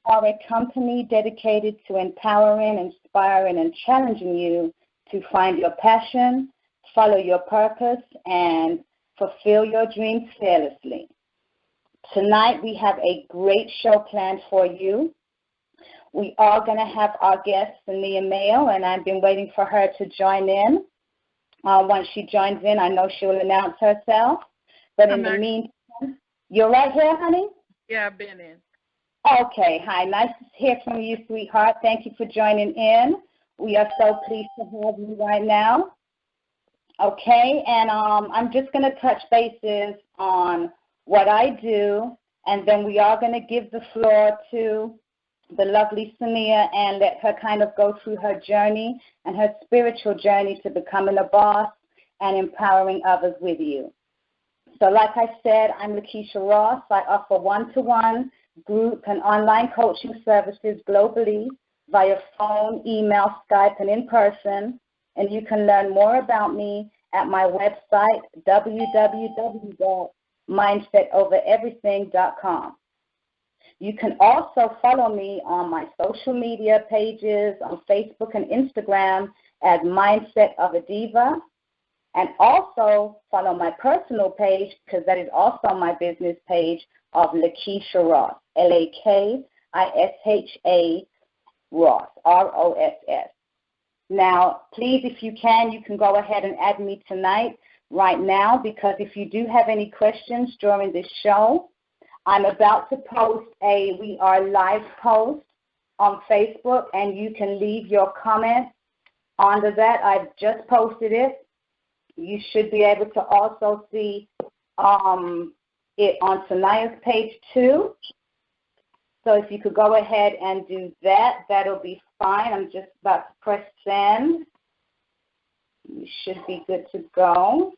are a company dedicated to empowering, inspiring, and challenging you to find your passion, follow your purpose, and fulfill your dreams fearlessly. Tonight, we have a great show planned for you. We are going to have our guest, Saniyyah Mayo, and I've been waiting for her to join in. Once she joins in, I know she'll announce herself. But in the meantime, you're right here, honey? Yeah, I've been in. Okay. Hi. Nice to hear from you, sweetheart. Thank you for joining in. We are so pleased to have you right now. Okay. And I'm just going to touch bases on what I do, and then we are going to give the floor to the lovely Saniyyah and let her kind of go through her journey and her spiritual journey to becoming a boss and empowering others with you. So like I said, I'm Lakisha Ross. I offer one-to-one, group, and online coaching services globally via phone, email, Skype, and in person. And you can learn more about me at my website, www.mindsetovereverything.com. You can also follow me on my social media pages on Facebook and Instagram as Mindset of a Diva, and also follow my personal page, because that is also my business page, of Lakisha Ross, Lakisha Ross, Ross. Now, please, if you can go ahead and add me tonight, right now, because if you do have any questions during this show, I'm about to post a We Are Live post on Facebook, and you can leave your comments under that. I've just posted it. You should be able to also see it on Saniyyah's page too. So if you could go ahead and do that, that'll be fine. I'm just about to press send. You should be good to go.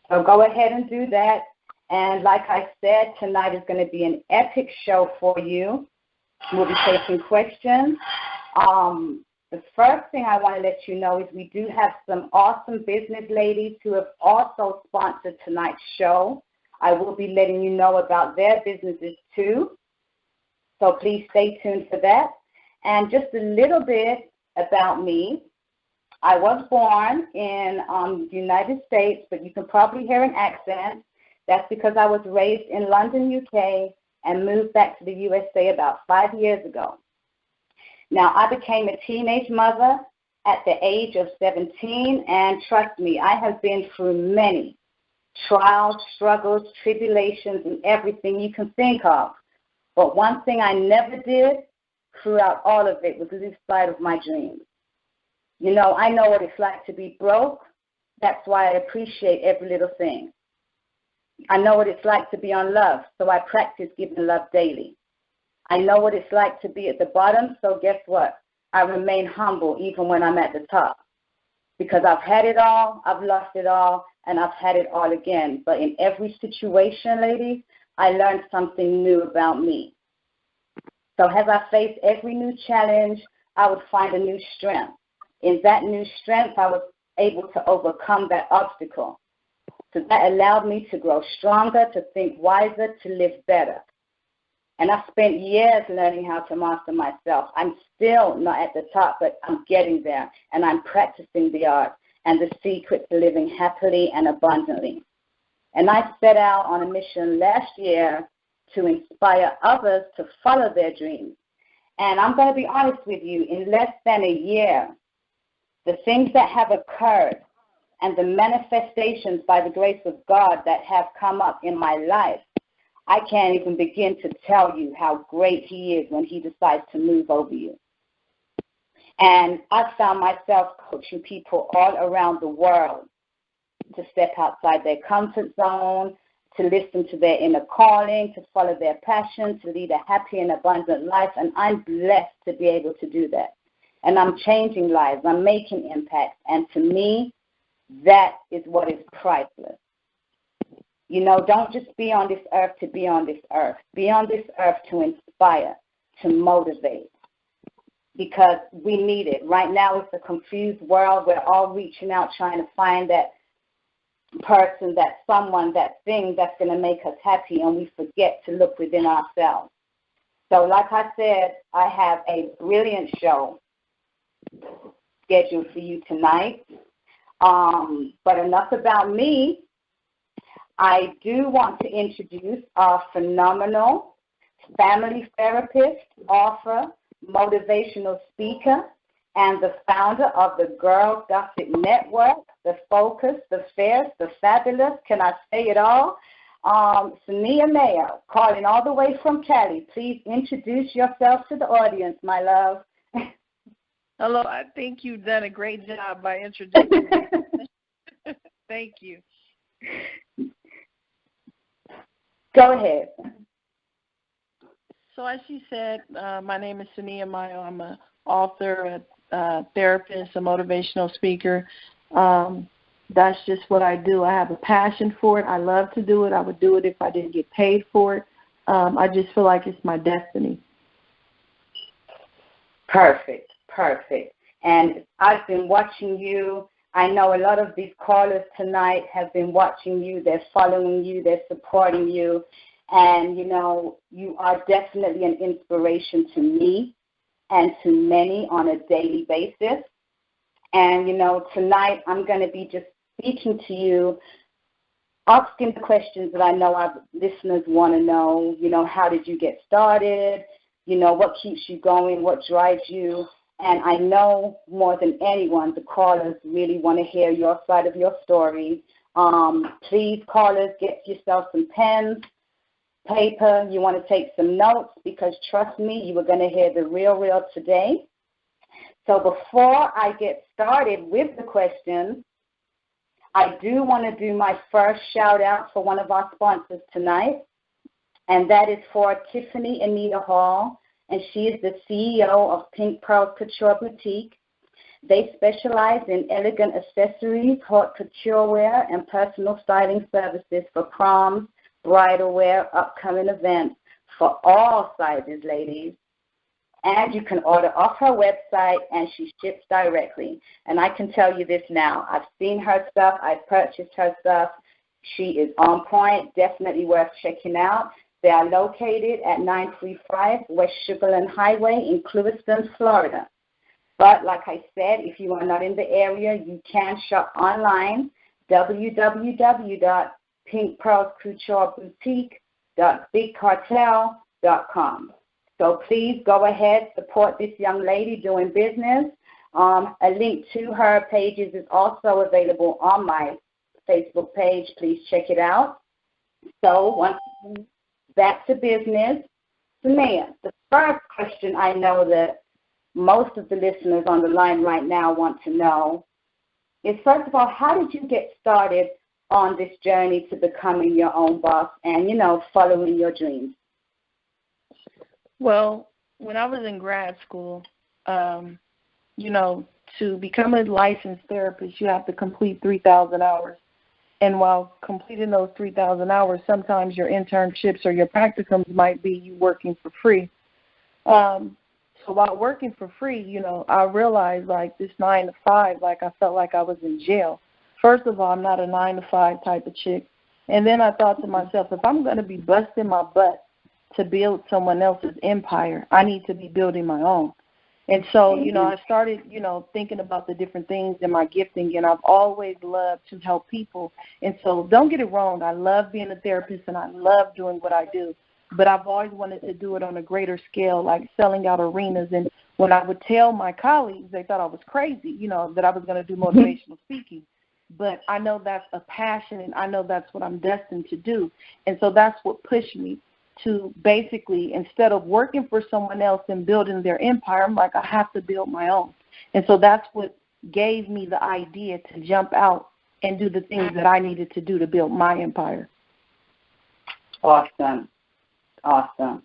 So go ahead and do that. And like I said, tonight is going to be an epic show for you. We'll be taking questions. The first thing I want to let you know is we do have some awesome business ladies who have also sponsored tonight's show. I will be letting you know about their businesses too. So please stay tuned for that. And just a little bit about me. I was born in the United States, but you can probably hear an accent. That's because I was raised in London, UK, and moved back to the USA about 5 years ago. Now, I became a teenage mother at the age of 17, and trust me, I have been through many trials, struggles, tribulations, and everything you can think of. But one thing I never did throughout all of it was lose sight of my dreams. You know, I know what it's like to be broke. That's why I appreciate every little thing. I know what it's like to be unloved, so I practice giving love daily. I know what it's like to be at the bottom, so guess what? I remain humble even when I'm at the top. Because I've had it all, I've lost it all, and I've had it all again. But in every situation, ladies, I learned something new about me. So as I faced every new challenge, I would find a new strength. In that new strength, I was able to overcome that obstacle. So that allowed me to grow stronger, to think wiser, to live better. And I spent years learning how to master myself. I'm still not at the top, but I'm getting there, and I'm practicing the art and the secret to living happily and abundantly. And I set out on a mission last year to inspire others to follow their dreams. And I'm going to be honest with you, in less than a year, the things that have occurred and the manifestations by the grace of God that have come up in my life, I can't even begin to tell you how great He is when He decides to move over you. And I found myself coaching people all around the world to step outside their comfort zone, to listen to their inner calling, to follow their passion, to lead a happy and abundant life. And I'm blessed to be able to do that. And I'm changing lives. I'm making impact. And to me, that is what is priceless. You know, don't just be on this earth to be on this earth. Be on this earth to inspire, to motivate, because we need it. Right now it's a confused world. We're all reaching out trying to find that person, that someone, that thing that's going to make us happy, and we forget to look within ourselves. So like I said, I have a brilliant show scheduled for you tonight. But enough about me. I do want to introduce our phenomenal family therapist, author, motivational speaker, and the founder of the Girl Gossip Network, the Focus, the Fierce, the Fabulous, can I say it all? Saniyyah Mayo, calling all the way from Cali. Please introduce yourself to the audience, my love. Hello, I think you've done a great job by introducing me. Thank you. Go ahead. So as she said, my name is Saniyyah Mayo. I'm an author, a therapist, a motivational speaker. That's just what I do. I have a passion for it. I love to do it. I would do it if I didn't get paid for it. I just feel like it's my destiny. Perfect, perfect. And I've been watching you. I know a lot of these callers tonight have been watching you. They're following you. They're supporting you. And, you know, you are definitely an inspiration to me and to many on a daily basis. And, you know, tonight I'm going to be just speaking to you, asking the questions that I know our listeners want to know. You know, how did you get started? You know, what keeps you going? What drives you? And I know more than anyone, the callers really want to hear your side of your story. Please, callers, get yourself some pens, paper. You want to take some notes because, trust me, you are going to hear the real today. So before I get started with the questions, I do want to do my first shout-out for one of our sponsors tonight, and that is for Tiffany Anita Hall, and she is the CEO of Pink Pearls Couture Boutique. They specialize in elegant accessories, haute couture wear, and personal styling services for proms, bridal wear, upcoming events for all sizes, ladies. And you can order off her website, and she ships directly. And I can tell you this now. I've seen her stuff. I've purchased her stuff. She is on point, definitely worth checking out. They are located at 935 West Sugarland Highway in Clewiston, Florida. But like I said, if you are not in the area, you can shop online, www.pinkpearlscoutureboutique.bigcartel.com. So please go ahead, support this young lady doing business. A link to her pages is also available on my Facebook page. Please check it out. So once back to business. Saniyyah, the first question I know that most of the listeners on the line right now want to know is, first of all, how did you get started on this journey to becoming your own boss and, you know, following your dreams? Well, when I was in grad school, you know, to become a licensed therapist, you have to complete 3,000 hours. And while completing those 3,000 hours, sometimes your internships or your practicums might be you working for free. So while working for free, you know, I realized, like, this 9 to 5, like, I felt like I was in jail. First of all, I'm not a 9 to 5 type of chick. And then I thought to myself, if I'm going to be busting my butt to build someone else's empire, I need to be building my own. And so, you know, I started, you know, thinking about the different things in my gifting, and I've always loved to help people. And so don't get it wrong. I love being a therapist, and I love doing what I do. But I've always wanted to do it on a greater scale, like selling out arenas. And when I would tell my colleagues, they thought I was crazy, you know, that I was going to do motivational speaking. But I know that's a passion, and I know that's what I'm destined to do. And so that's what pushed me to basically, instead of working for someone else and building their empire, I'm like, I have to build my own. And so that's what gave me the idea to jump out and do the things that I needed to do to build my empire. Awesome. Awesome.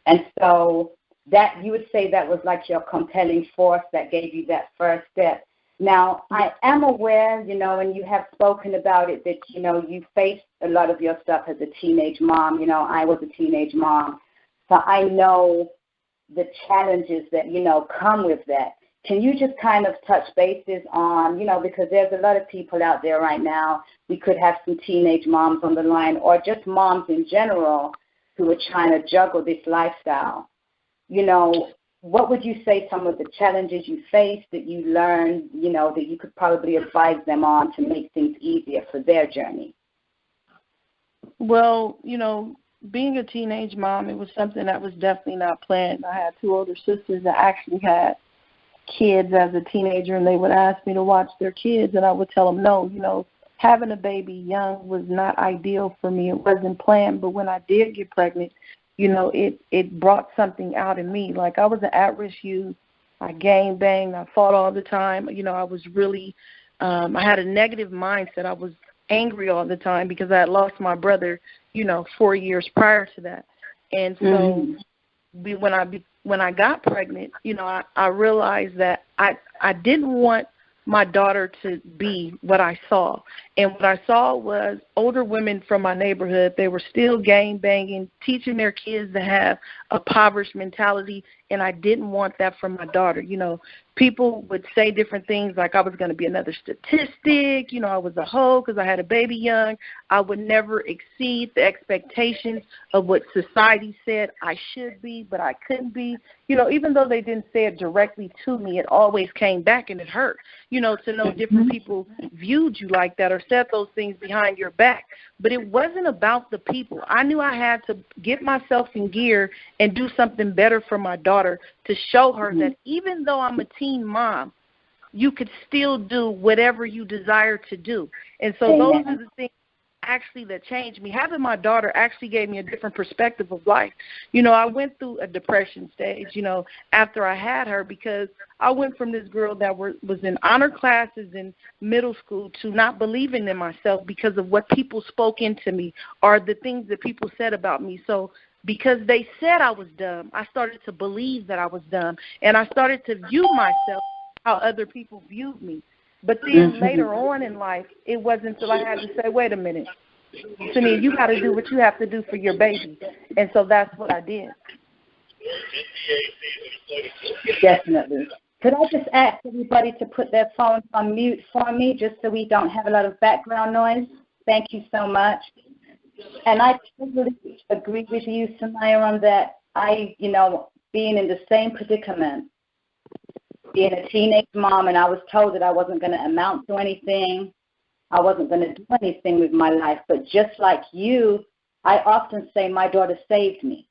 And so that, you would say that was like your compelling force that gave you that first step. Now, I am aware, you know, and you have spoken about it, that, you know, you faced a lot of your stuff as a teenage mom. You know, I was a teenage mom. So I know the challenges that, you know, come with that. can you just kind of touch bases on, because there's a lot of people out there right now. We could have some teenage moms on the line, or just moms in general who are trying to juggle this lifestyle. What would you say some of the challenges you faced, that you learned, that you could probably advise them on to make things easier for their journey? Well, being a teenage mom, it was something that was definitely not planned. I had 2 older sisters that actually had kids as a teenager, and they would ask me to watch their kids, and I would tell them no. Having a baby young was not ideal for me. It wasn't planned, but when I did get pregnant, it brought something out in me. Like, I was an at-risk youth. I gang banged. I fought all the time. I was really, I had a negative mindset. I was angry all the time because I had lost my brother, 4 years prior to that. And so when I got pregnant, I realized that I didn't want my daughter to be what I saw. And what I saw was older women from my neighborhood. They were still gang banging, teaching their kids to have a impoverished mentality, and I didn't want that for my daughter. People would say different things like I was going to be another statistic, I was a hoe because I had a baby young. I would never exceed the expectations of what society said I should be, but I couldn't be. Even though they didn't say it directly to me, it always came back and it hurt, to know different people viewed you like that or said those things behind your back. But it wasn't about the people. I knew I had to get myself in gear and do something better for my daughter to show her that even though I'm a teen mom, you could still do whatever you desire to do. And so those are the things actually that changed me. Having my daughter actually gave me a different perspective of life. I went through a depression stage, after I had her, because I went from this girl that was in honor classes in middle school to not believing in myself because of what people spoke into me or the things that people said about me. So because they said I was dumb, I started to believe that I was dumb, and I started to view myself how other people viewed me. But then later on in life, it wasn't until I had to say, wait a minute, Saniyyah, you got to do what you have to do for your baby. And so that's what I did. Definitely. Could I just ask everybody to put their phones on mute for me, just so we don't have a lot of background noise? Thank you so much. And I totally agree with you, Saniyyah, on that. Being in the same predicament, being a teenage mom, and I was told that I wasn't going to amount to anything. I wasn't going to do anything with my life. But just like you, I often say my daughter saved me,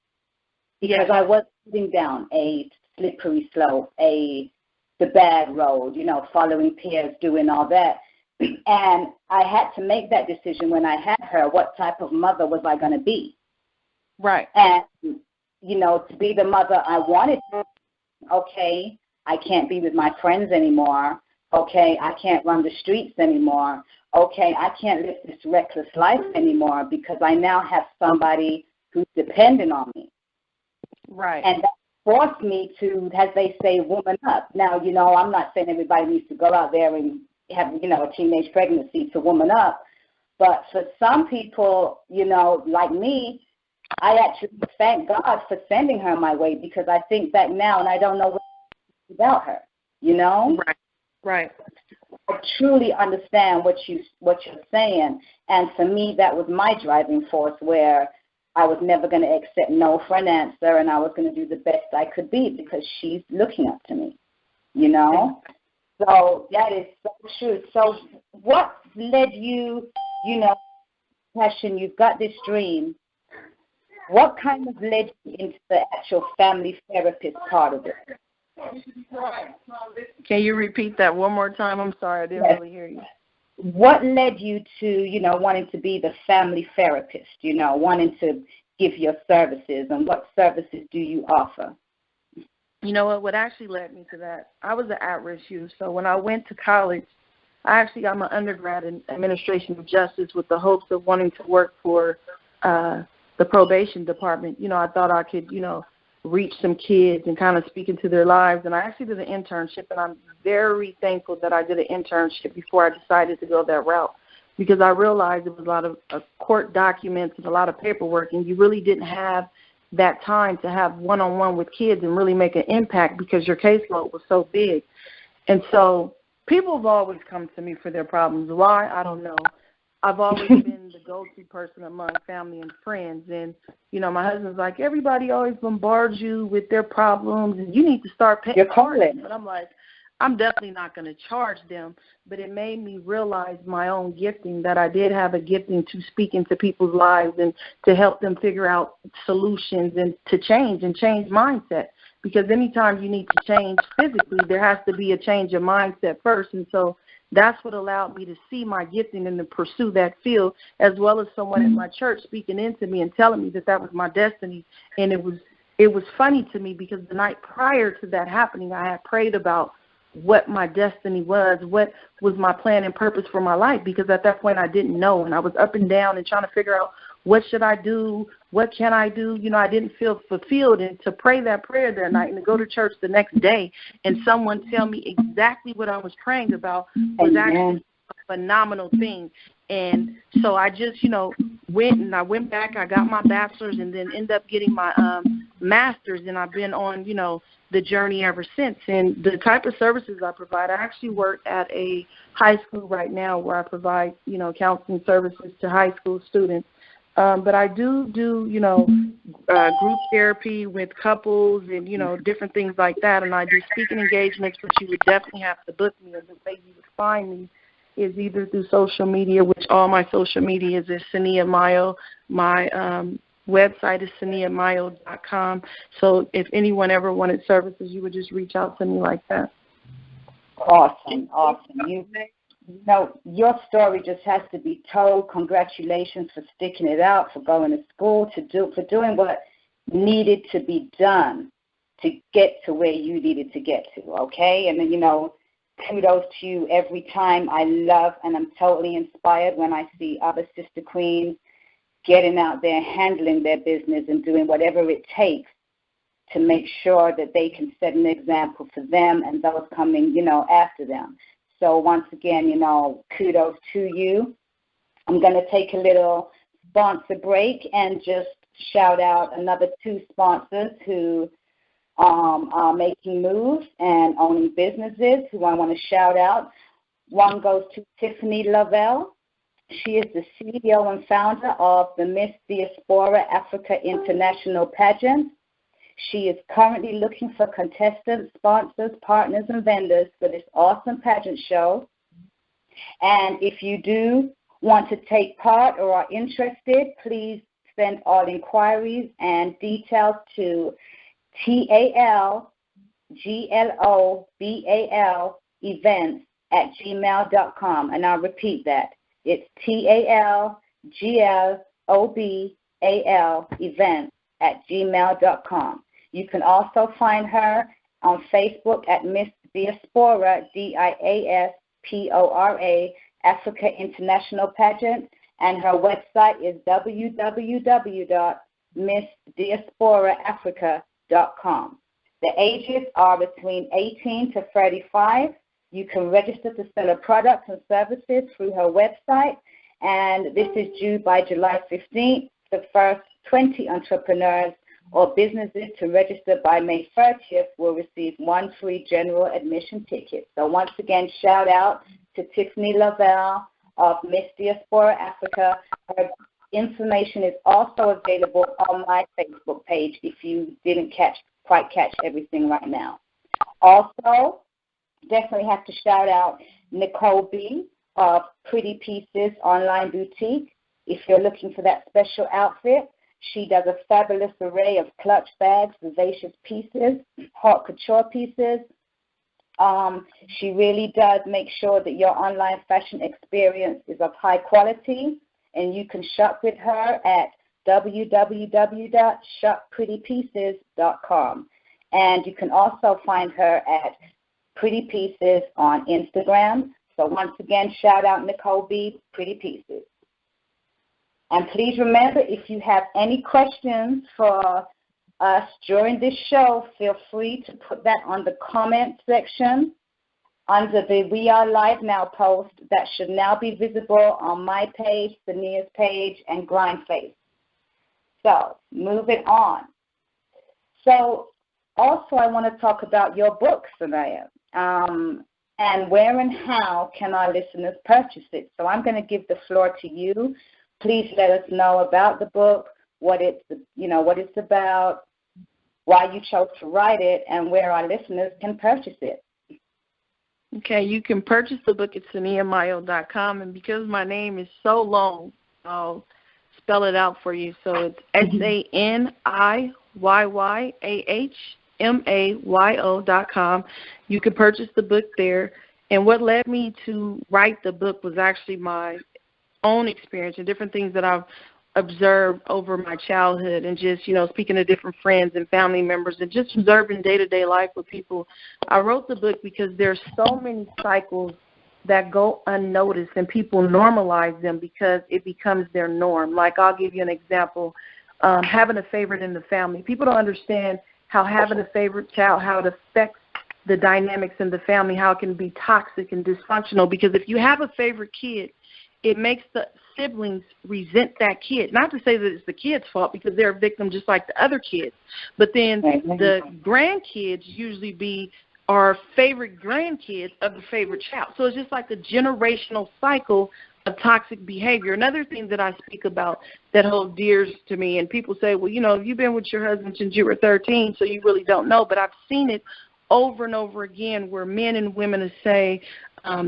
because I was sitting down a slippery slope, the bad road, following peers, doing all that. And I had to make that decision when I had her. What type of mother was I going to be? Right. And, to be the mother I wanted to, okay, I can't be with my friends anymore. Okay, I can't run the streets anymore. Okay, I can't live this reckless life anymore because I now have somebody who's dependent on me. Right. And that forced me to, as they say, woman up. Now, I'm not saying everybody needs to go out there and have, a teenage pregnancy to woman up. But for some people, like me, I actually thank God for sending her my way, because I think back now and I don't know what about her, Right. I truly understand what you're saying, and for me that was my driving force, where I was never going to accept no for an answer, and I was going to do the best I could be because she's looking up to me, So that is so true. So what led you, passion? You've got this dream. What kind of led you into the actual family therapist part of it? Can you repeat that one more time? I'm sorry, I didn't really hear you. What led you to, wanting to be the family therapist, wanting to give your services, and what services do you offer? What actually led me to that, I was an at-risk youth. So when I went to college, I actually got my undergrad in administration of justice with the hopes of wanting to work for the probation department. I thought I could, reach some kids and kind of speak into their lives. And I actually did an internship, and I'm very thankful that I did an internship before I decided to go that route, because I realized there was a lot of court documents and a lot of paperwork, and you really didn't have that time to have one-on-one with kids and really make an impact because your caseload was so big. And so people have always come to me for their problems. Why? I don't know. I've always been the go-to person among family and friends. And, you know, my husband's like, everybody always bombards you with their problems, and you need to start paying. You're calling. But I'm like, I'm definitely not going to charge them. But it made me realize my own gifting, that I did have a gifting to speak into people's lives and to help them figure out solutions and to change mindset. Because anytime you need to change physically, there has to be a change of mindset first. And so that's what allowed me to see my gifting and to pursue that field, as well as someone at my church speaking into me and telling me that that was my destiny. And it was funny to me because the night prior to that happening, I had prayed about what my destiny was, what was my plan and purpose for my life, because at that point I didn't know, and I was up and down and trying to figure out what should I do, what can I do. You know, I didn't feel fulfilled, and to pray that prayer that night and to go to church the next day and someone tell me exactly what I was praying about was actually a phenomenal thing. And so I just, you know, went back, I got my bachelor's, and then ended up getting my master's, and I've been on, you know, the journey ever since. And the type of services I provide, I actually work at a high school right now where I provide, you know, counseling services to high school students. But I do, you know, group therapy with couples and, you know, different things like that. And I do speaking engagements, but you would definitely have to book me. And the way you would find me is either through social media, which all my social media is Saniyyah Mayo. My website is saniyyahmayo.com. So if anyone ever wanted services, you would just reach out to me like that. Awesome. You know, your story just has to be told. Congratulations for sticking it out, for going to school, for doing what needed to be done to get to where you needed to get to, okay? And then, you know, kudos to you every time. I love and I'm totally inspired when I see other sister queens getting out there, handling their business and doing whatever it takes to make sure that they can set an example for them and those coming, you know, after them. So once again, you know, kudos to you. I'm going to take a little sponsor break and just shout out another 2 sponsors who are making moves and owning businesses who I want to shout out. One goes to Tiffany Lavelle. She is the CEO and founder of the Miss Diaspora Africa International Pageant. She is currently looking for contestants, sponsors, partners, and vendors for this awesome pageant show. And if you do want to take part or are interested, please send all inquiries and details to talglobal@gmail.com. And I'll repeat that. It's talglobal@gmail.com. You can also find her on Facebook at Miss Diaspora, Diaspora, Africa International Pageant, and her website is www.missdiasporaafrica.com. The ages are between 18 to 35. You can register to sell her products and services through her website, and this is due by July 15th. The first 20 entrepreneurs or businesses to register by May 30th will receive 1 free general admission ticket. So once again, shout out to Tiffany Lavelle of Miss Diaspora Africa. Her information is also available on my Facebook page if you didn't quite catch everything right now. Also, definitely have to shout out Nicole B. of Pretty Pieces Online Boutique. If you're looking for that special outfit, she does a fabulous array of clutch bags, vivacious pieces, haute couture pieces. She really does make sure that your online fashion experience is of high quality, and you can shop with her at www.shopprettypieces.com. And you can also find her at Pretty Pieces on Instagram. So once again, shout out Nicole B, Pretty Pieces. And please remember, if you have any questions for us during this show, feel free to put that on the comment section under the We Are Live Now post that should now be visible on my page, Saniyyah's page, and Grindface. So moving on. So also I want to talk about your book, Saniyyah, and where and how can our listeners purchase it. So I'm going to give the floor to you. Please let us know about the book, what it's about, why you chose to write it, and where our listeners can purchase it. Okay, you can purchase the book at SaniyyahMayo.com, and because my name is so long, I'll spell it out for you. So it's SaniyyahMayo.com. You can purchase the book there. And what led me to write the book was actually my own experience and different things that I've observed over my childhood, and just, speaking to different friends and family members and just observing day-to-day life with people. I wrote the book because there's so many cycles that go unnoticed, and people normalize them because it becomes their norm. Like, I'll give you an example. Having a favorite in the family. People don't understand how having a favorite child, how it affects the dynamics in the family, how it can be toxic and dysfunctional. Because if you have a favorite kid, it makes the siblings resent that kid. Not to say that it's the kid's fault, because they're a victim just like the other kids. But then the grandkids usually are favorite grandkids of the favorite child. So it's just like a generational cycle of toxic behavior. Another thing that I speak about that holds dear to me, and people say, well, you've been with your husband since you were 13, so you really don't know. But I've seen it over and over again where men and women say,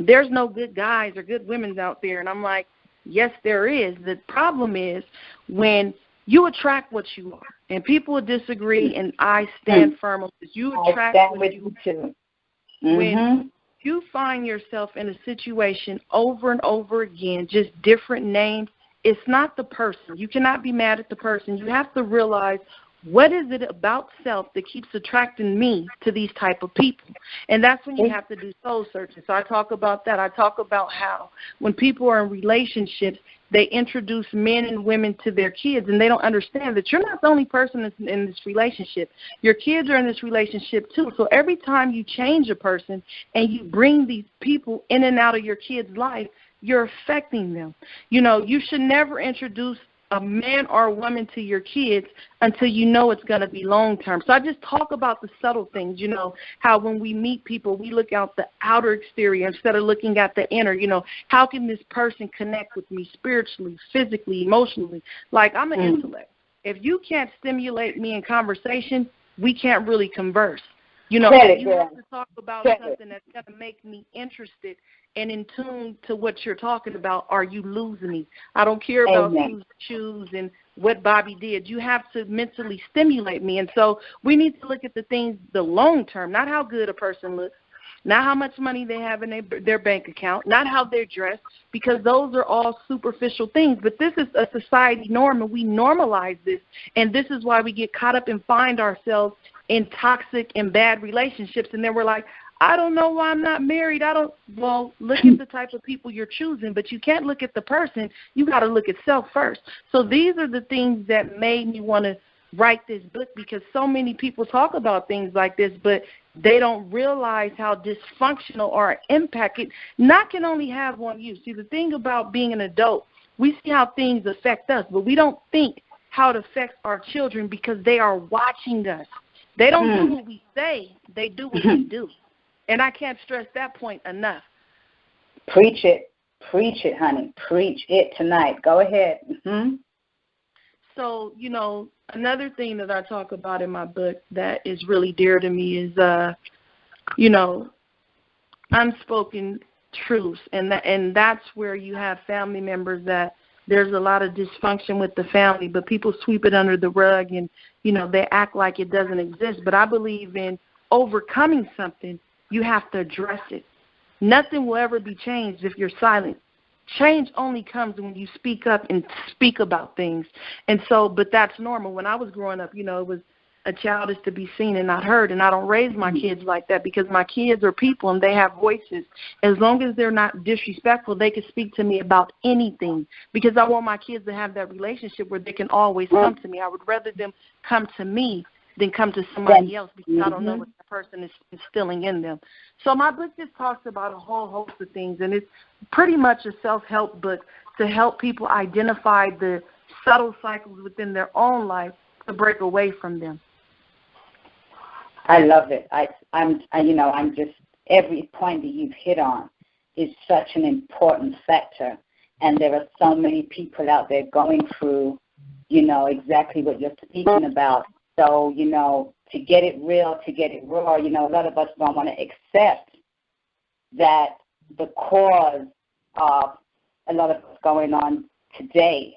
there's no good guys or good women out there. And I'm like, yes, there is. The problem is when you attract what you are. And people will disagree, and I stand firm on this. You attract what you are. When you find yourself in a situation over and over again, just different names, it's not the person. You cannot be mad at the person. You have to realize, what is it about self that keeps attracting me to these type of people? And that's when you have to do soul searching. So I talk about that. I talk about how when people are in relationships, they introduce men and women to their kids, and they don't understand that you're not the only person that's in this relationship. Your kids are in this relationship too. So every time you change a person and you bring these people in and out of your kid's life, you're affecting them. You should never introduce a man or a woman to your kids until you know it's going to be long-term. So I just talk about the subtle things, how when we meet people, we look out the outer exterior instead of looking at the inner. How can this person connect with me spiritually, physically, emotionally? Like, I'm an intellect. If you can't stimulate me in conversation, we can't really converse. You have to talk about something that's going to make me interested and in tune to what you're talking about, or you losing me. I don't care about whose shoes and what Bobby did. You have to mentally stimulate me. And so we need to look at the things, the long term, not how good a person looks, not how much money they have in their bank account, not how they're dressed, because those are all superficial things. But this is a society norm, and we normalize this. And this is why we get caught up and find ourselves in toxic and bad relationships. And then we're like, I don't know why I'm not married. Well, look at the type of people you're choosing, but you can't look at the person. You got to look at self first. So these are the things that made me want to write this book, because so many people talk about things like this, but they don't realize how dysfunctional or impact it can only have on you. See, the thing about being an adult, we see how things affect us, but we don't think how it affects our children, because they are watching us. They don't do what we say. They do what we do. And I can't stress that point enough. Preach it. Preach it, honey. Preach it tonight. Go ahead. So, another thing that I talk about in my book that is really dear to me is, unspoken truths. And that's where you have family members that there's a lot of dysfunction with the family, but people sweep it under the rug and, they act like it doesn't exist. But I believe in overcoming something. You have to address it. Nothing will ever be changed if you're silent. Change only comes when you speak up and speak about things. And so, but that's normal. When I was growing up, it was a child is to be seen and not heard. And I don't raise my kids like that, because my kids are people and they have voices. As long as they're not disrespectful, they can speak to me about anything, because I want my kids to have that relationship where they can always come to me. I would rather them come to me than come to somebody else, because I don't know what the person is instilling in them. So my book just talks about a whole host of things, and it's pretty much a self-help book to help people identify the subtle cycles within their own life to break away from them. I love it. I'm just, every point that you've hit on is such an important factor. And there are so many people out there going through, exactly what you're speaking about. So, to get it real, to get it raw, a lot of us don't want to accept that the cause of a lot of what's going on today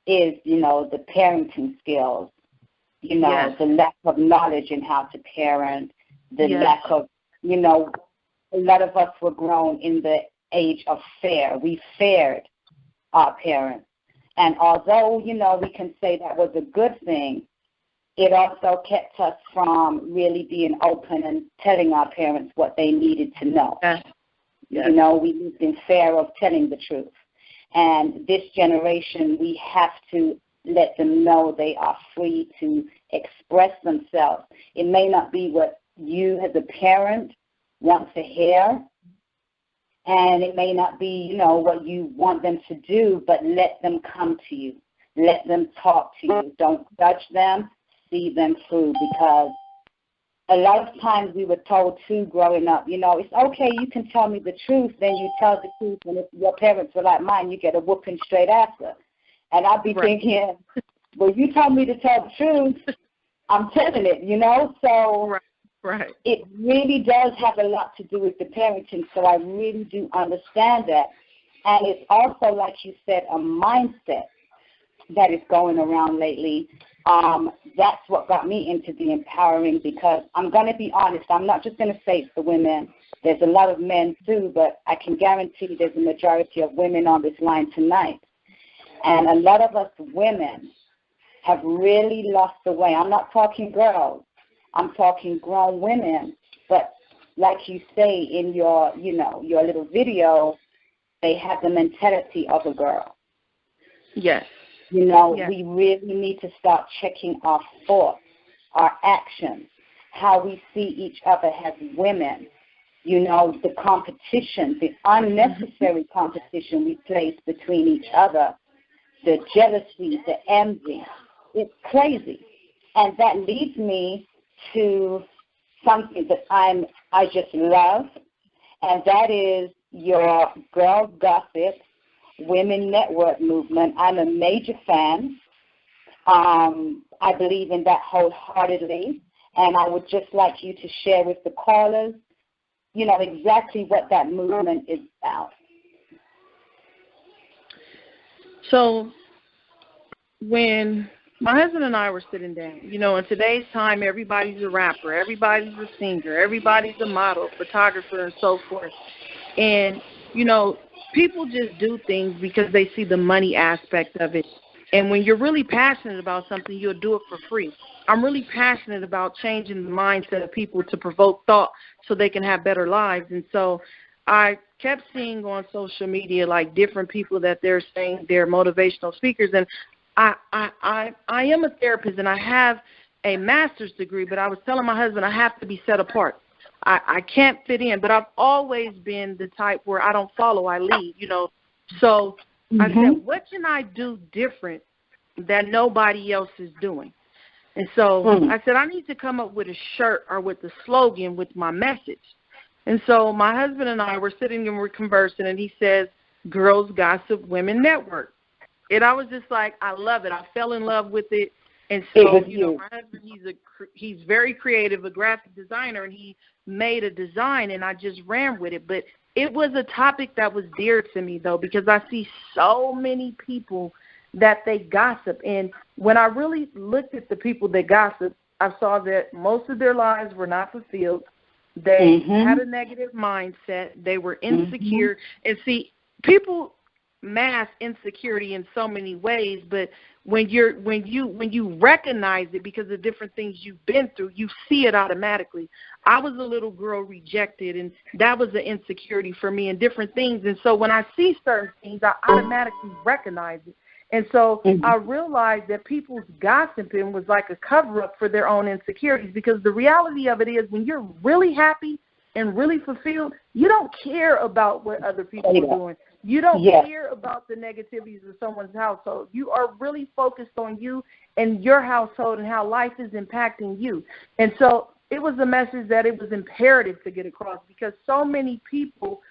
is, the parenting skills, Yes. the lack of knowledge in how to parent, the Yes. lack of, a lot of us were grown in the age of fear. We feared our parents. And although, we can say that was a good thing, it also kept us from really being open and telling our parents what they needed to know. Yes. Yes. We lived in fear of telling the truth. And this generation, we have to let them know they are free to express themselves. It may not be what you as a parent want to hear, and it may not be, what you want them to do, but let them come to you. Let them talk to you. Don't judge them. See them through, because a lot of times we were told too growing up, it's okay, you can tell me the truth, then you tell the truth, and if your parents were like mine, you get a whooping straight after. And I'd be thinking, well, you told me to tell the truth, I'm telling it, so right. It really does have a lot to do with the parenting, so I really do understand that. And it's also, like you said, a mindset that is going around lately. That's what got me into the empowering, because I'm going to be honest, I'm not just going to say it's the women. There's a lot of men too, but I can guarantee there's a majority of women on this line tonight. And a lot of us women have really lost the way. I'm not talking girls. I'm talking grown women. But like you say in your, your little video, they have the mentality of a girl. Yes. Yes. We really need to start checking our thoughts, our actions, how we see each other as women. The competition, the unnecessary competition we place between each other, the jealousy, the envy. It's crazy. And that leads me to something that I just love, and that is your Girl Gossip Women Network movement. I'm a major fan. I believe in that wholeheartedly, and I would just like you to share with the callers, exactly what that movement is about. So when my husband and I were sitting down, in today's time, everybody's a rapper, everybody's a singer, everybody's a model, photographer, and so forth. And, people just do things because they see the money aspect of it. And when you're really passionate about something, you'll do it for free. I'm really passionate about changing the mindset of people to provoke thought so they can have better lives. And so I kept seeing on social media, like, different people that they're saying they're motivational speakers. And I am a therapist, and I have a master's degree, but I was telling my husband I have to be set apart. I can't fit in, but I've always been the type where I don't follow, I lead, So I said, what can I do different that nobody else is doing? And so I said, I need to come up with a shirt or with a slogan with my message. And so my husband and I were sitting and we're conversing, and he says, Girls Gossip Women Network. And I was just like, I love it. I fell in love with it. And so, my husband, he's very creative, a graphic designer, and he made a design, and I just ran with it. But it was a topic that was dear to me, though, because I see so many people that they gossip. And when I really looked at the people that gossip, I saw that most of their lives were not fulfilled. They had a negative mindset. They were insecure. And see, people mask insecurity in so many ways, but when you recognize it because of different things you've been through, you see it automatically. I was a little girl rejected, and that was an insecurity for me, and different things. And so when I see certain things, I automatically recognize it. And so I realized that people's gossiping was like a cover-up for their own insecurities, because the reality of it is when you're really happy and really fulfilled, you don't care about what other people are doing. You don't care about the negativities of someone's household. You are really focused on you and your household and how life is impacting you. And so it was a message that it was imperative to get across, because so many people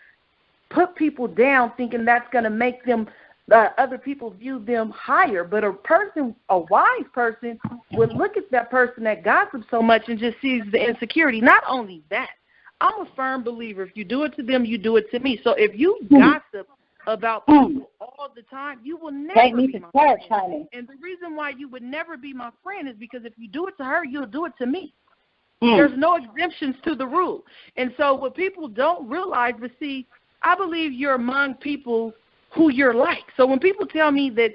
put people down thinking that's going to make them, other people view them higher. But a wise person would look at that person that gossips so much and just sees the insecurity. Not only that, I'm a firm believer, if you do it to them, you do it to me. So if you gossip about people all the time, you will never be my friend. Honey. And the reason why you would never be my friend is because if you do it to her, you'll do it to me. There's no exemptions to the rule. And so what people don't realize, but see, I believe you're among people who you're like. So when people tell me that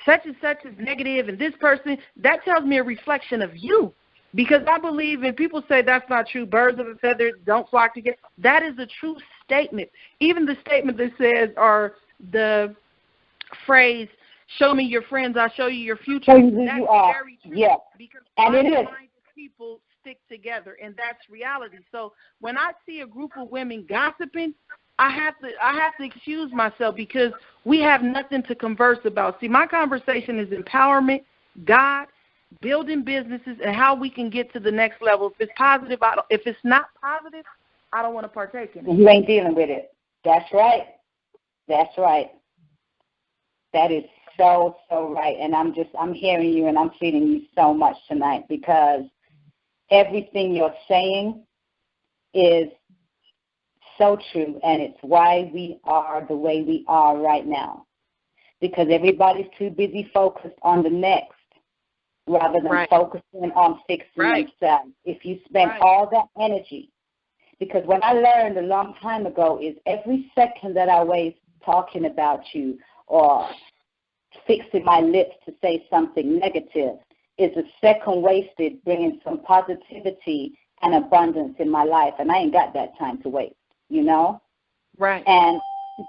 such and such is negative and this person, that tells me a reflection of you. Because I believe, and people say that's not true, birds of a feather don't flock together. That is a true statement. Even the statement that says, or the phrase, show me your friends, I'll show you your future. That's very true. Yeah. Because and it is. People stick together, and that's reality. So when I see a group of women gossiping, I have to excuse myself, because we have nothing to converse about. See, my conversation is empowerment, God, building businesses, and how we can get to the next level. If it's positive, if it's not positive, I don't want to partake in it. You ain't dealing with it. That's right. That's right. That is so right. And I'm hearing you, and I'm feeling you so much tonight, because everything you're saying is so true, and it's why we are the way we are right now, because everybody's too busy focused on the next rather than focusing on fixing themselves. If you spend all that energy, because what I learned a long time ago is every second that I waste talking about you or fixing my lips to say something negative is a second wasted bringing some positivity and abundance in my life, and I ain't got that time to waste. You know? Right. And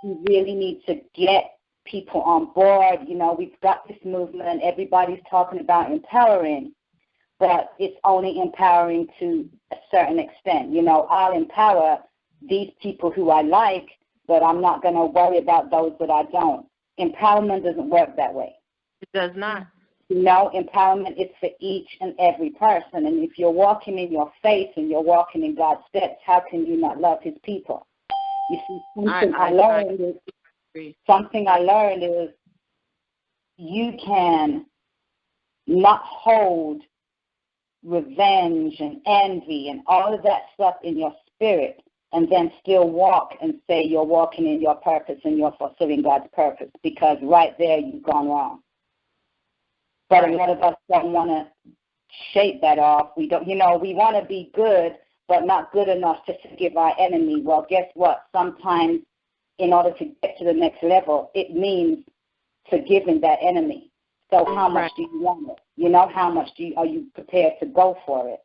we really need to get people on board. You know, we've got this movement. Everybody's talking about empowering, but it's only empowering to a certain extent. You know, I'll empower these people who I like, but I'm not going to worry about those that I don't. Empowerment doesn't work that way. It does not. You know, empowerment is for each and every person. And if you're walking in your faith and you're walking in God's steps, how can you not love his people? You see, something I learned is you can not hold revenge and envy and all of that stuff in your spirit and then still walk and say you're walking in your purpose and you're fulfilling God's purpose, because right there you've gone wrong. But a lot of us don't want to shake that off. We don't, we want to be good, but not good enough to forgive our enemy. Well, guess what? Sometimes in order to get to the next level, it means forgiving that enemy. So how much do you want it? How much are you prepared to go for it?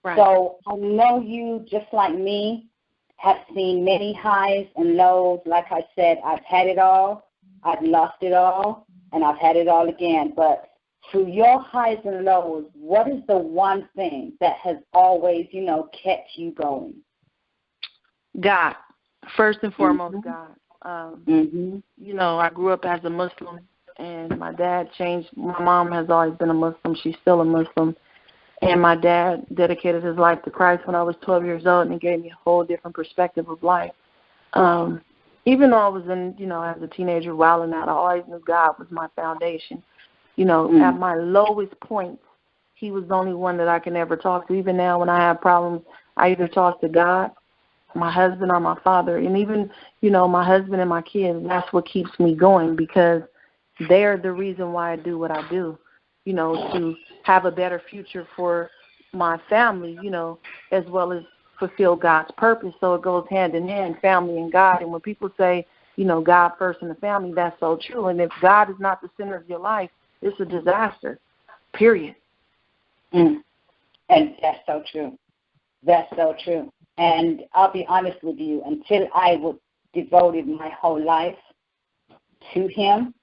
Right. So I know you, just like me, have seen many highs and lows. Like I said, I've had it all. I've lost it all, and I've had it all again. But through your highs and lows, what is the one thing that has always, kept you going? God. First and foremost, God. I grew up as a Muslim, and my dad changed. My mom has always been a Muslim. She's still a Muslim. And my dad dedicated his life to Christ when I was 12 years old, and it gave me a whole different perspective of life. Even though I was as a teenager wilding out, I always knew God was my foundation. At my lowest points, he was the only one that I can ever talk to. Even now when I have problems, I either talk to God, my husband, or my father. And even, my husband and my kids, that's what keeps me going, because they're the reason why I do what I do, to have a better future for my family, as well as fulfill God's purpose. So it goes hand in hand, family and God. And when people say, God first and the family, that's so true. And if God is not the center of your life, it's a disaster, period. And that's so true. That's so true. And I'll be honest with you, until I devoted my whole life to him,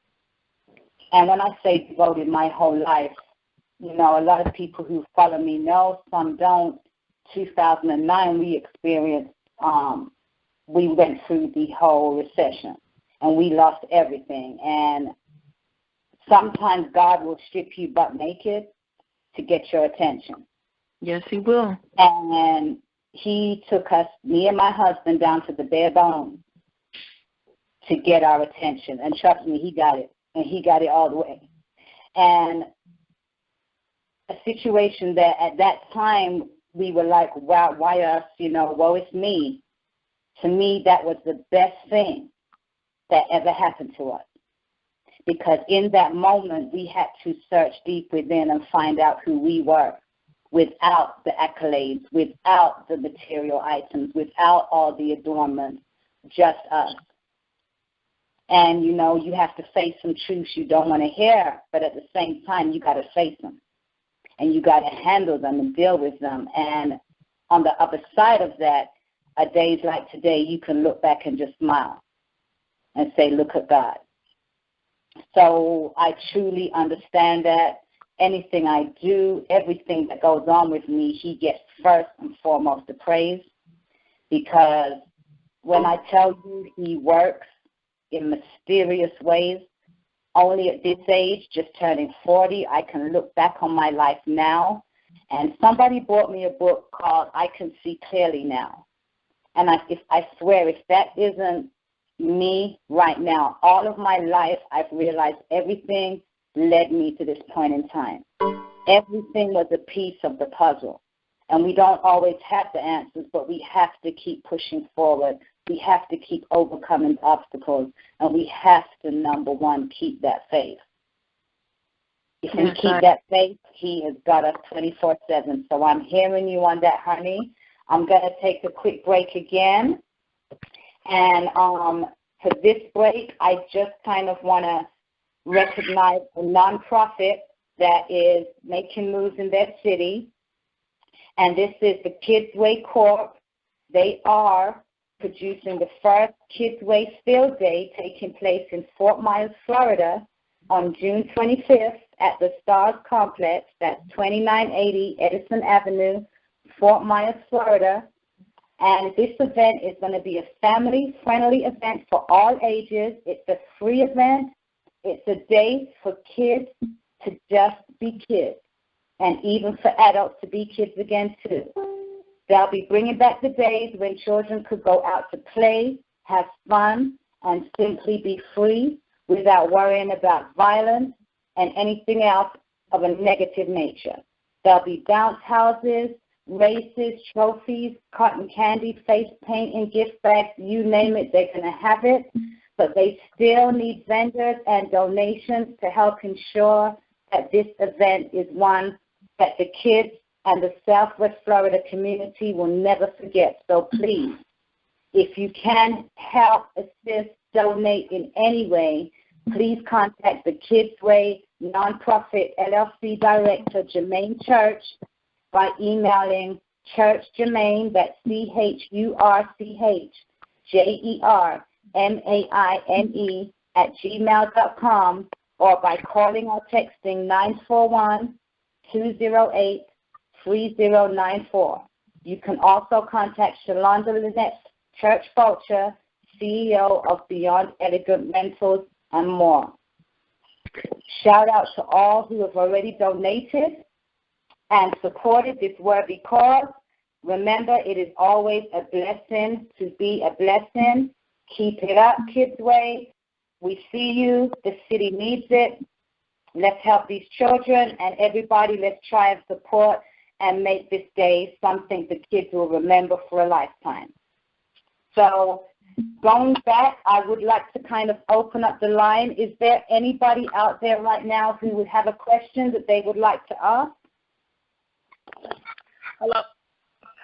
and when I say devoted my whole life, a lot of people who follow me know, some don't. 2009, we experienced, we went through the whole recession, and we lost everything. And sometimes God will strip you butt naked to get your attention. Yes, he will. And he took us, me and my husband, down to the bare bones to get our attention. And trust me, he got it. And he got it all the way. And a situation that at that time we were like, wow, why us? Woe is me. To me, that was the best thing that ever happened to us. Because in that moment, we had to search deep within and find out who we were without the accolades, without the material items, without all the adornments, just us. And, you have to face some truths you don't want to hear, but at the same time, you got to face them. And you got to handle them and deal with them. And on the other side of that, days like today, you can look back and just smile and say, look at God. So I truly understand that anything I do, everything that goes on with me, he gets first and foremost the praise. Because when I tell you he works in mysterious ways, only at this age, just turning 40, I can look back on my life now. And somebody bought me a book called I Can See Clearly Now. And I swear, if that isn't me right now, all of my life, I've realized everything led me to this point in time. Everything was a piece of the puzzle. And we don't always have the answers, but we have to keep pushing forward. We have to keep overcoming obstacles. And we have to, number one, keep that faith. If we keep that faith, he has got us 24/7. So I'm hearing you on that, honey. I'm going to take a quick break again. And for this break, I just kind of want to recognize a nonprofit that is making moves in their city. And this is the Kids Way Corp. They are producing the first Kids Way Field Day taking place in Fort Myers, Florida on June 25th at the Stars Complex. That's 2980 Edison Avenue, Fort Myers, Florida. And this event is going to be a family-friendly event for all ages. It's a free event. It's a day for kids to just be kids, and even for adults to be kids again, too. They'll be bringing back the days when children could go out to play, have fun, and simply be free without worrying about violence and anything else of a negative nature. There'll be bounce houses, races, trophies, cotton candy, face paint, and gift bags, you name it, they're going to have it. But they still need vendors and donations to help ensure that this event is one that the kids and the Southwest Florida community will never forget. So please, if you can help, assist, donate in any way, please contact the Kids Way Nonprofit LLC Director, Jermaine Church, by emailing churchjermaine, that's CHURCHJERMAINE @gmail.com, or by calling or texting 941-208-3094. You can also contact Shalonda Lynette Church Fulcher, CEO of Beyond Elegant Rentals, and more. Shout out to all who have already donated and supported this worthy cause. Remember, it is always a blessing to be a blessing. Keep it up, Kids Way. We see you. The city needs it. Let's help these children, and everybody, let's try and support and make this day something the kids will remember for a lifetime. So going back, I would like to kind of open up the line. Is there anybody out there right now who would have a question that they would like to ask?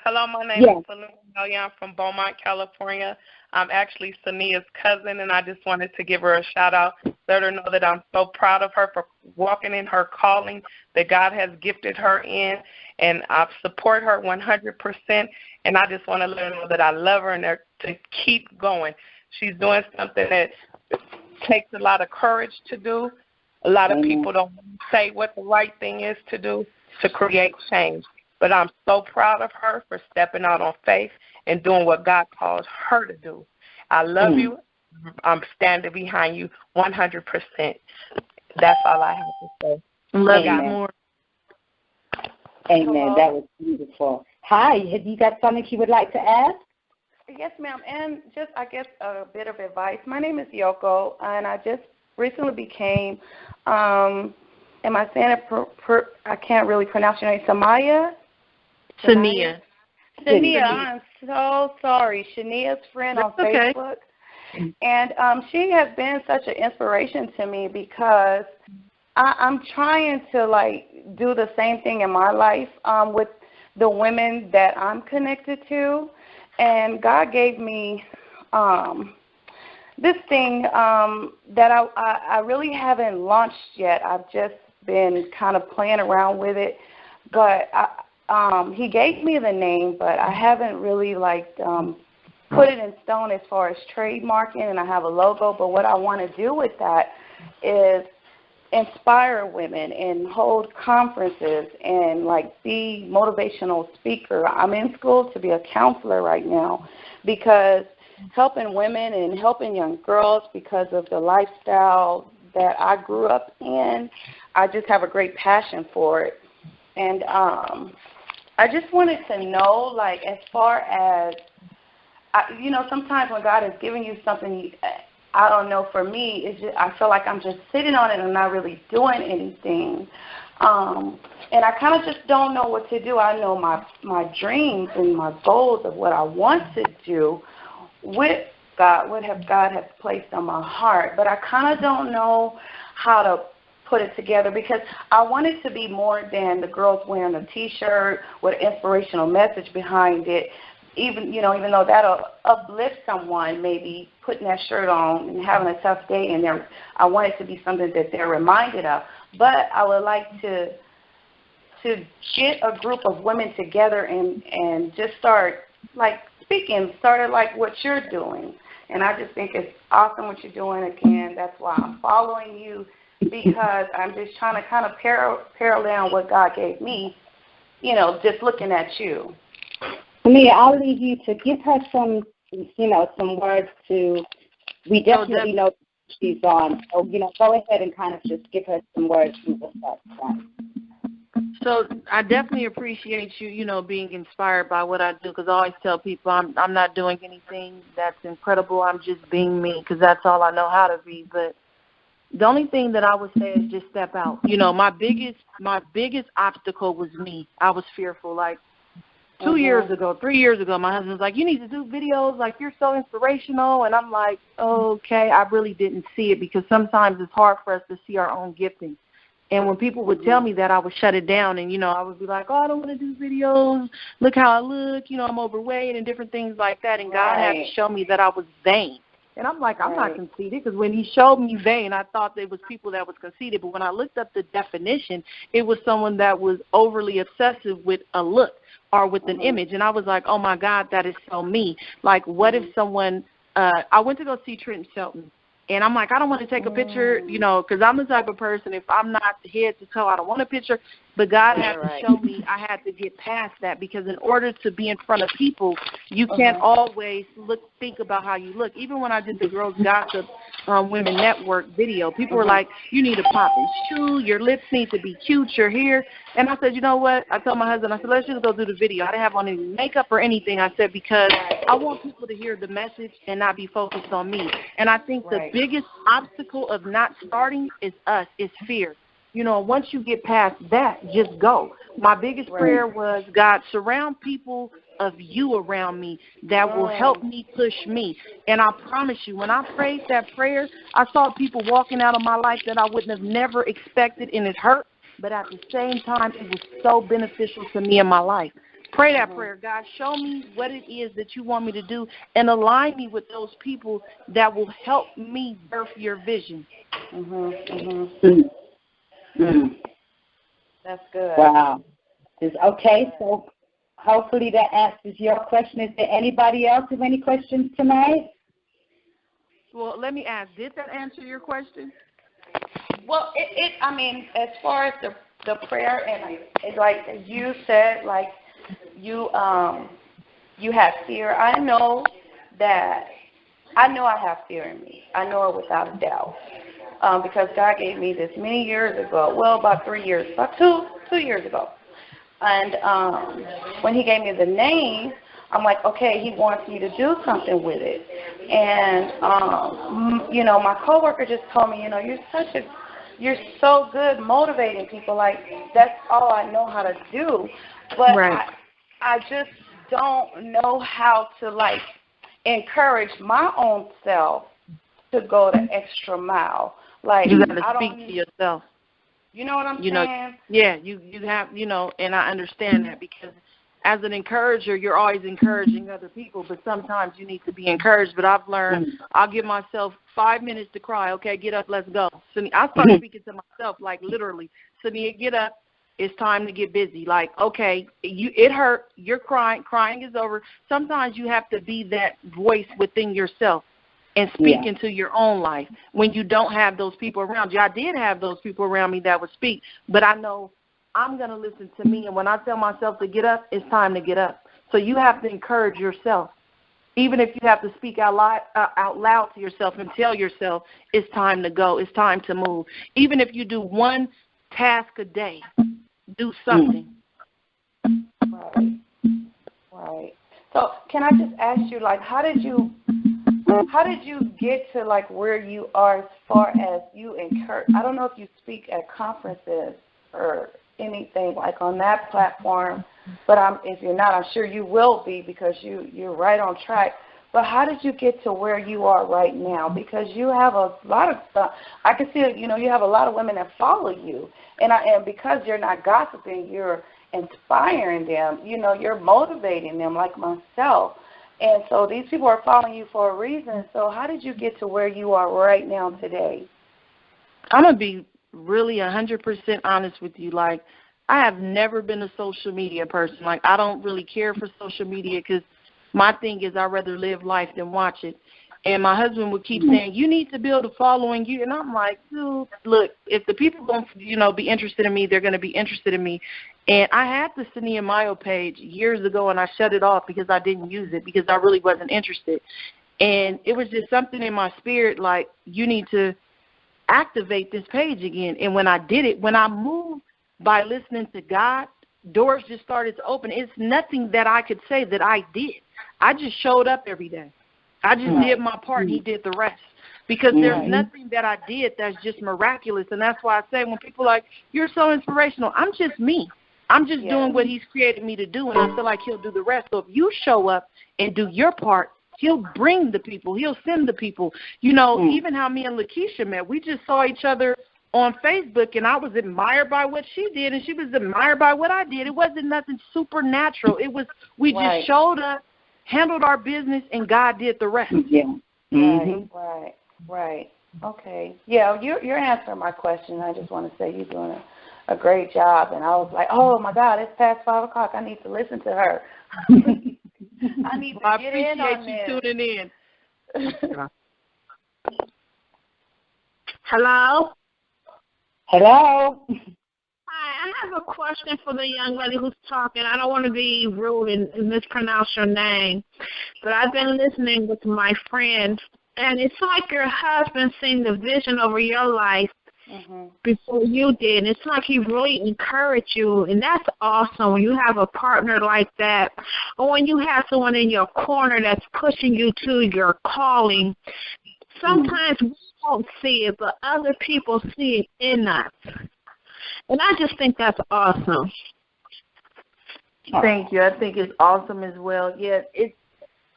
Hello, my name is Saniyyah. I'm from Beaumont, California. I'm actually Saniyyah's cousin, and I just wanted to give her a shout-out, let her know that I'm so proud of her for walking in her calling that God has gifted her in, and I support her 100%, and I just want to let her know that I love her and to keep going. She's doing something that takes a lot of courage to do. A lot of people don't say what the right thing is to do to create change. But I'm so proud of her for stepping out on faith and doing what God calls her to do. I love you. I'm standing behind you 100%. That's all I have to say. Love you more. Amen. Hello. That was beautiful. Hi, have you got something you would like to ask? Yes, ma'am. And just, I guess, a bit of advice. My name is Yoko, and I just recently became, am I saying it, I can't really pronounce your name, Saniyyah? Saniyyah. Saniyyah, I'm so sorry. Saniyyah's friend on Facebook. And she has been such an inspiration to me because I'm trying to, like, do the same thing in my life with the women that I'm connected to. And God gave me this thing that I really haven't launched yet. I've just been kind of playing around with it. But he gave me the name, but I haven't really, like, put it in stone as far as trademarking, and I have a logo. But what I want to do with that is inspire women and hold conferences and, like, be motivational speaker. I'm in school to be a counselor right now because helping women and helping young girls because of the lifestyle that I grew up in, I just have a great passion for it. And I just wanted to know, like, as far as, you know, sometimes when God is giving you something, I don't know, for me, it's just, I feel like I'm just sitting on it and not really doing anything. And I kind of just don't know what to do. I know my dreams and my goals of what I want to do with God, what God has placed on my heart. But I kind of don't know how to put it together because I want it to be more than the girls wearing a T-shirt with an inspirational message behind it. Even though that'll uplift someone, maybe putting that shirt on and having a tough day, and I want it to be something that they're reminded of. But I would like to get a group of women together and just start, like, speaking, started like what you're doing. And I just think it's awesome what you're doing. Again, that's why I'm following you, because I'm just trying to kind of parallel what God gave me, just looking at you. Mia, I'll leave you to give her some words to. We definitely know she's on. So, go ahead and kind of just give her some words from the start. So I definitely appreciate you, being inspired by what I do, because I always tell people I'm not doing anything that's incredible. I'm just being me, because that's all I know how to be. But the only thing that I would say is just step out. My biggest obstacle was me. I was fearful. Like, 3 years ago, my husband was like, you need to do videos, like, you're so inspirational. And I'm like, okay, I really didn't see it, because sometimes it's hard for us to see our own gifting. And when people would tell me that, I would shut it down. And, I would be like, I don't want to do videos. Look how I look. I'm overweight and different things like that. And God had to show me that I was vain. And I'm like, I'm not conceited, because when he showed me vain, I thought there was people that was conceited. But when I looked up the definition, it was someone that was overly obsessive with a look or with an image. And I was like, oh, my God, that is so me. Like, what if someone I went to go see Trenton Shelton. And I'm like, I don't want to take a picture, because I'm the type of person, if I'm not head to toe, I don't want a picture. But God had to show me I had to get past that, because in order to be in front of people, you can't always think about how you look. Even when I did the Girls Gossip Women Network video, people were like, you need a popping shoe, your lips need to be cute, your hair. And I said, you know what? I told my husband, I said, let's just go do the video. I didn't have on any makeup or anything. I said, because I want people to hear the message and not be focused on me. And I think the biggest obstacle of not starting is fear. Once you get past that, just go. My biggest prayer was, God, surround people of you around me that will help me push me. And I promise you, when I prayed that prayer, I saw people walking out of my life that I wouldn't have never expected, and it hurt. But at the same time, it was so beneficial to me in my life. Pray that prayer. God, show me what it is that you want me to do, and align me with those people that will help me birth your vision. That's good. Wow. Okay, so hopefully that answers your question. Is there anybody else with any questions tonight? Well, let me ask, did that answer your question? Well, I mean, as far as the prayer, and it's like you said, like, you have fear. I know I have fear in me. I know it without a doubt. Because God gave me this many years ago, well, about 3 years, about two years ago. And when he gave me the name, I'm like, okay, he wants me to do something with it. And, you know, my coworker just told me, you know, you're so good motivating people. Like, that's all I know how to do. But I just don't know how to, like, encourage my own self to go the extra mile. Like, you got to speak to yourself. You know what I'm saying? Yeah, you have, you know, and I understand that, because as an encourager, you're always encouraging other people, but sometimes you need to be encouraged. But I've learned I'll give myself 5 minutes to cry. Okay, get up, let's go. So I start speaking to myself, like, literally, Saniyyah, get up. It's time to get busy. Like, okay, it hurt. You're crying. Crying is over. Sometimes you have to be that voice within yourself and speak into your own life when you don't have those people around you. I did have those people around me that would speak, but I know I'm going to listen to me. And when I tell myself to get up, it's time to get up. So you have to encourage yourself, even if you have to speak out loud to yourself and tell yourself it's time to go, it's time to move. Even if you do one task a day, do something. Right. So can I just ask you, like, how did you get to, like, where you are as far as you encourage? I don't know if you speak at conferences or anything like on that platform, but if you're not, I'm sure you will be, because you're right on track. But how did you get to where you are right now? Because you have a lot of stuff. I can see, you know, you have a lot of women that follow you, and because you're not gossiping, you're inspiring them. You know, you're motivating them, like myself. And so these people are following you for a reason. So how did you get to where you are right now today? I'm going to be really 100% honest with you. Like, I have never been a social media person. Like, I don't really care for social media, because my thing is I'd rather live life than watch it. And my husband would keep saying, you need to build a following. And I'm like, dude, look, if the people going to, you know, be interested in me, they're going to be interested in me. And I had the Saniyyah Mayo page years ago, and I shut it off because I didn't use it, because I really wasn't interested. And it was just something in my spirit, like, you need to activate this page again. And when I did it, when I moved by listening to God, doors just started to open. It's nothing that I could say that I did. I just showed up every day. I just did my part, and he did the rest. Because there's nothing that I did that's just miraculous. And that's why I say, when people are like, you're so inspirational, I'm just me. I'm just doing what he's created me to do, and I feel like he'll do the rest. So if you show up and do your part, he'll bring the people. He'll send the people. You know, even how me and Lakisha met, we just saw each other on Facebook, and I was admired by what she did, and she was admired by what I did. It wasn't nothing supernatural. It was, we just showed up, handled our business, and God did the rest. Right. Okay. Yeah, you're answering my question. I just want to say you're doing a great job. And I was like, oh, my God, it's past 5 o'clock. I need to listen to her. I need to get in on this. I appreciate you tuning in. Hello? Hello? Hi, I have a question for the young lady who's talking. I don't want to be rude and mispronounce your name, but I've been listening with my friend, and it's like your husband seen the vision over your life before you did. It's like he really encouraged you, and that's awesome when you have a partner like that, or when you have someone in your corner that's pushing you to your calling. Sometimes we don't see it, but other people see it in us. And I just think that's awesome. Thank you. I think it's awesome as well. Yeah, it's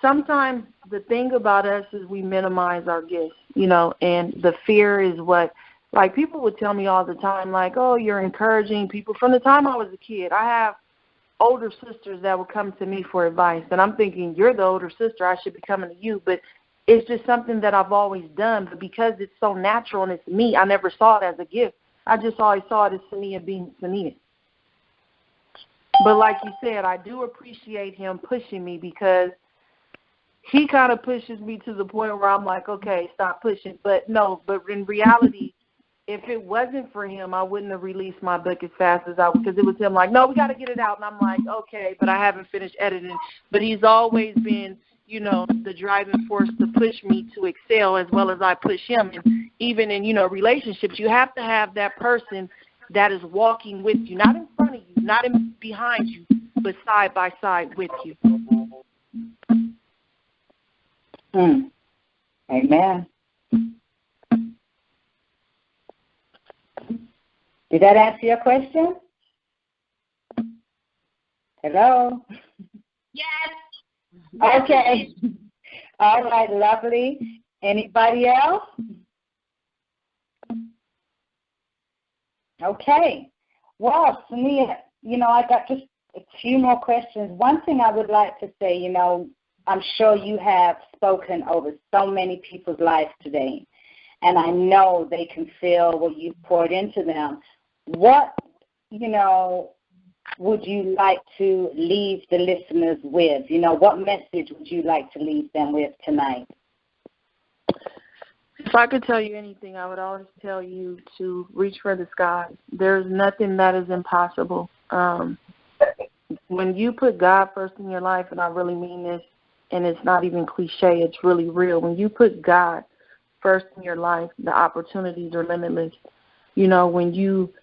sometimes the thing about us is we minimize our gifts, you know, and the fear is what, like, people would tell me all the time, like, oh, you're encouraging people. From the time I was a kid, I have older sisters that would come to me for advice, and I'm thinking, you're the older sister, I should be coming to you, but it's just something that I've always done. But because it's so natural and it's me, I never saw it as a gift. I just always saw it as Saniyyah being Saniyyah. But like you said, I do appreciate him pushing me, because he kind of pushes me to the point where I'm like, okay, stop pushing. But in reality, if it wasn't for him, I wouldn't have released my book as fast as I would, because it was him like, no, we got to get it out. And I'm like, okay, but I haven't finished editing. But he's always been, you know, the driving force to push me to excel as well as I push him. And even in, you know, relationships, you have to have that person that is walking with you, not in front of you, not behind you, but side by side with you. Amen. Did that answer your question? Hello? Yes. Okay. All right, lovely. Anybody else? Okay. Well, Saniyyah, I got just a few more questions. One thing I would like to say, I'm sure you have spoken over so many people's lives today, and I know they can feel what you've poured into them. What, would you like to leave the listeners with? What message would you like to leave them with tonight? If I could tell you anything, I would always tell you to reach for the skies. There's nothing that is impossible. When you put God first in your life, and I really mean this, and it's not even cliche, it's really real. When you put God first in your life, the opportunities are limitless. When you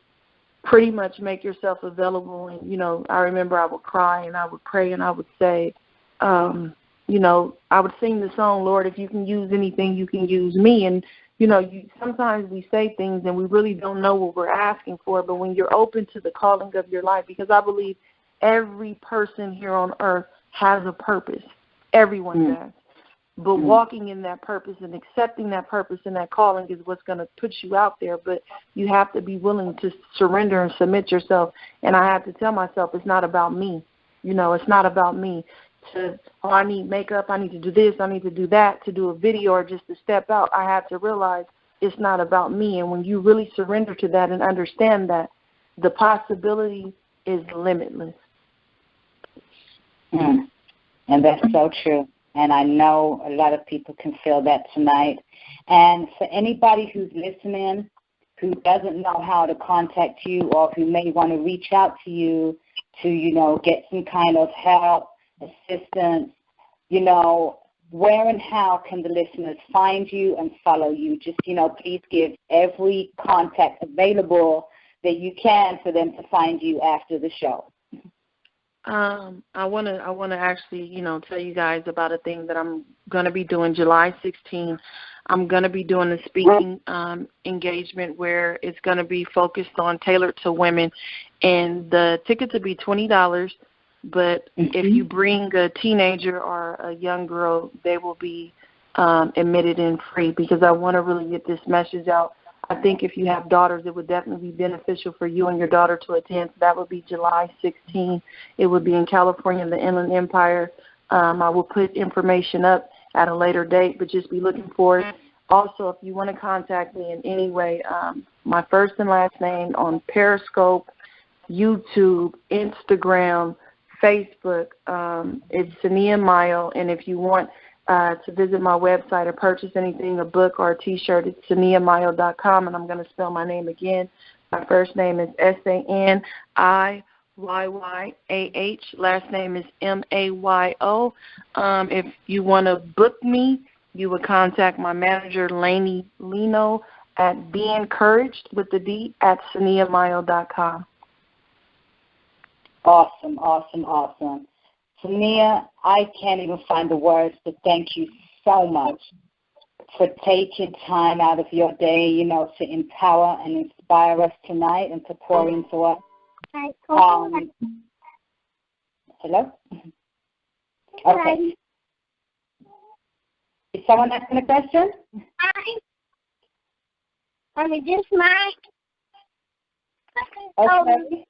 pretty much make yourself available, and, I remember I would cry and I would pray and I would say, I would sing the song, Lord, if you can use anything, you can use me. And, sometimes we say things and we really don't know what we're asking for, but when you're open to the calling of your life, because I believe every person here on earth has a purpose. Everyone does. But walking in that purpose and accepting that purpose and that calling is what's going to put you out there. But you have to be willing to surrender and submit yourself. And I have to tell myself it's not about me. It's not about me. I need makeup, I need to do this, I need to do that, to do a video or just to step out. I have to realize it's not about me. And when you really surrender to that and understand that, the possibility is limitless. And that's so true. And I know a lot of people can feel that tonight. And for anybody who's listening who doesn't know how to contact you or who may want to reach out to you to, get some kind of help, assistance, where and how can the listeners find you and follow you? Just, please give every contact available that you can for them to find you after the show. I want to actually, tell you guys about a thing that I'm going to be doing July 16th. I'm going to be doing a speaking engagement where it's going to be focused on tailored to women, and the tickets will be $20. But if you bring a teenager or a young girl, they will be admitted in free, because I want to really get this message out. I think if you have daughters, it would definitely be beneficial for you and your daughter to attend. So that would be July 16th. It would be in California, the Inland Empire. I will put information up at a later date, but just be looking for it. Also, if you want to contact me in any way, my first and last name on Periscope, YouTube, Instagram, Facebook, it's Saniyyah Mayo. And if you want to visit my website or purchase anything, a book or a T-shirt, it's SaniyyahMayo.com, and I'm going to spell my name again. My first name is SANIYYAH, last name is MAYO. If you want to book me, you would contact my manager, Lainey Lino, at BeEncouraged with the D at SaniyyahMayo.com. Awesome, awesome, awesome. Saniyyah, I can't even find the words to thank you so much for taking time out of your day, to empower and inspire us tonight and to pour into us. Hello? Okay. Is someone asking a question? Hi. Just Mike. Okay.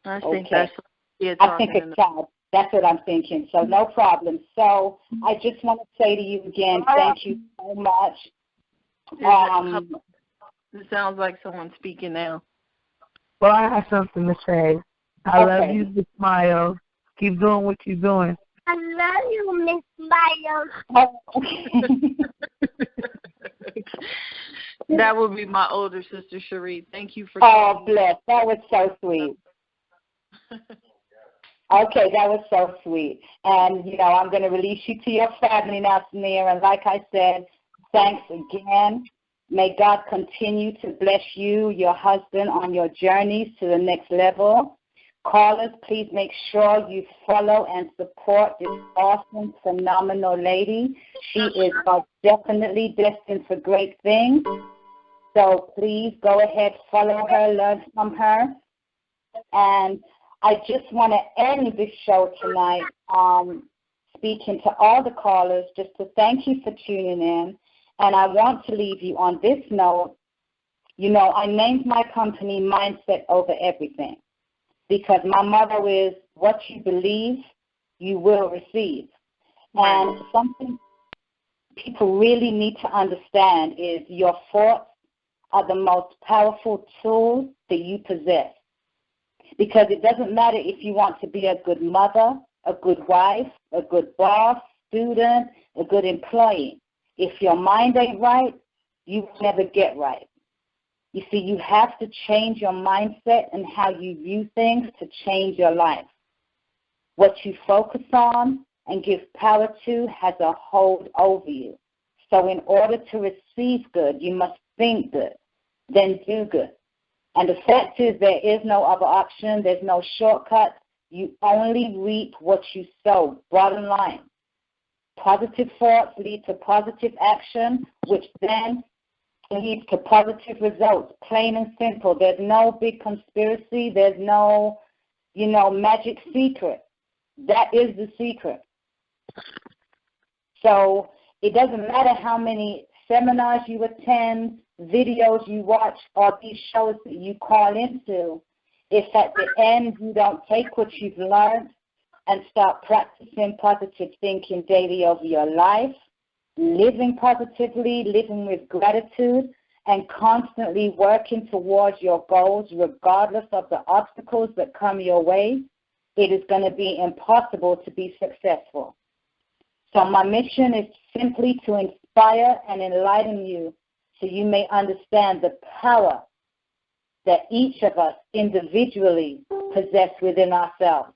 I think that's what I think a child. That's what I'm thinking. So no problem. So I just want to say to you again, thank you so much. It sounds like someone speaking now. Well, I have something to say. I love you, Miss Mayo. Keep doing what you're doing. I love you, Miss Mayo. That would be my older sister, Cherie. Thank you for calling. Bless. That was so sweet. Okay, that was so sweet. And, I'm going to release you to your family now, Saniyyah. And like I said, thanks again. May God continue to bless you, your husband, on your journeys to the next level. Callers, please make sure you follow and support this awesome, phenomenal lady. She is definitely destined for great things. So please go ahead, follow her, learn from her. And I just want to end this show tonight speaking to all the callers just to thank you for tuning in. And I want to leave you on this note. You know, I named my company Mindset Over Everything because my motto is what you believe, you will receive. And something people really need to understand is your thoughts are the most powerful tools that you possess. Because it doesn't matter if you want to be a good mother, a good wife, a good boss, student, a good employee. If your mind ain't right, you will never get right. You see, you have to change your mindset and how you view things to change your life. What you focus on and give power to has a hold over you. So in order to receive good, you must think good, then do good. And the fact is there is no other option. There's no shortcut. You only reap what you sow, bottom line. Positive thoughts lead to positive action, which then leads to positive results, plain and simple. There's no big conspiracy. There's no, magic secret. That is the secret. So it doesn't matter how many seminars you attend, videos you watch, or these shows that you call into. If at the end you don't take what you've learned and start practicing positive thinking daily over your life, living positively, living with gratitude, and constantly working towards your goals regardless of the obstacles that come your way, it is going to be impossible to be successful. So my mission is simply to inspire and enlighten you so you may understand the power that each of us individually possess within ourselves.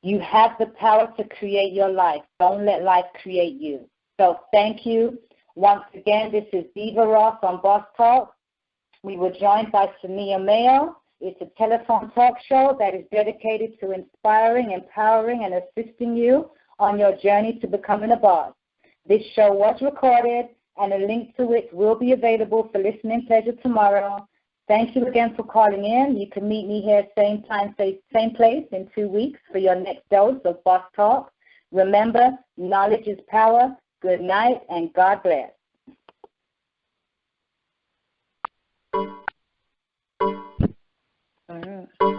You have the power to create your life. Don't let life create you. So thank you. Once again, this is Diva Ross on Boss Talk. We were joined by Saniyyah Mayo. It's a telephone talk show that is dedicated to inspiring, empowering, and assisting you on your journey to becoming a boss. This show was recorded, and a link to it will be available for listening pleasure tomorrow. Thank you again for calling in. You can meet me here same time, same place in 2 weeks for your next dose of Boss Talk. Remember, knowledge is power. Good night, and God bless. All right.